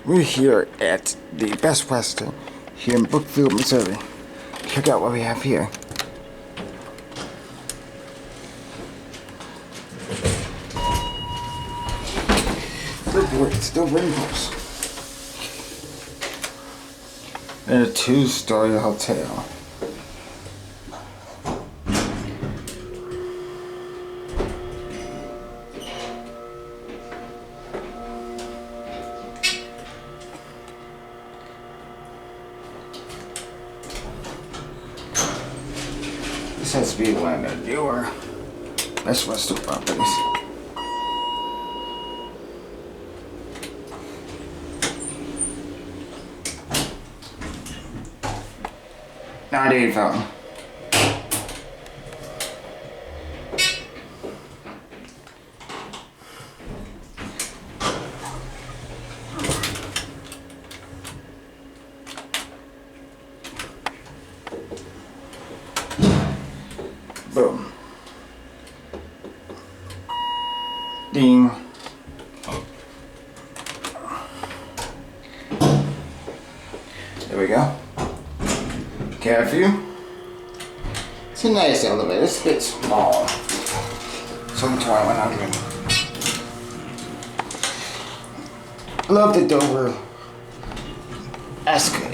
We're here at the Best Western here in Brookfield, Missouri. Check out what we have here. Still rainbows. And a two-story hotel. This has to be one of the newer Best Western properties. Not even. Boom. Ding. There we go. Careful. It's a nice elevator. It's a bit small. It's only 2100. I love the Dover-esque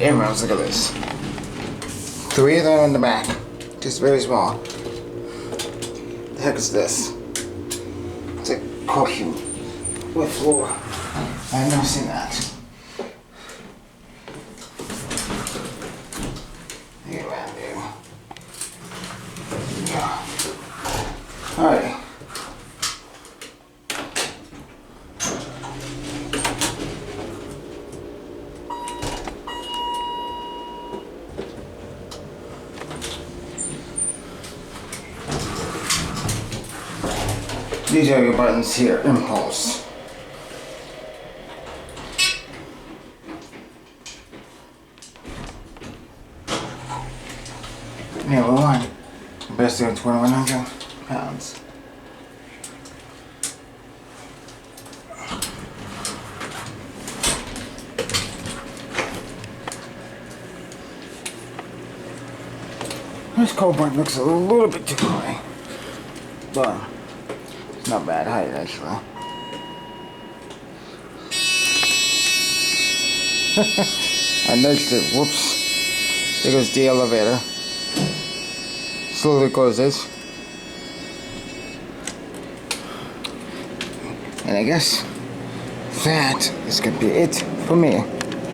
emeralds. Look at this. 3 of them in the back. Just very small. The heck is this? It's a coffin with floor. I've never seen that. Alright. These are your buttons here, impulse. Number 1. Best of 2100 pounds. This cold button looks a little bit too high, but it's not bad height actually. I nudged it. Whoops. There goes the elevator. Slowly closes. And I guess that is gonna be it for me.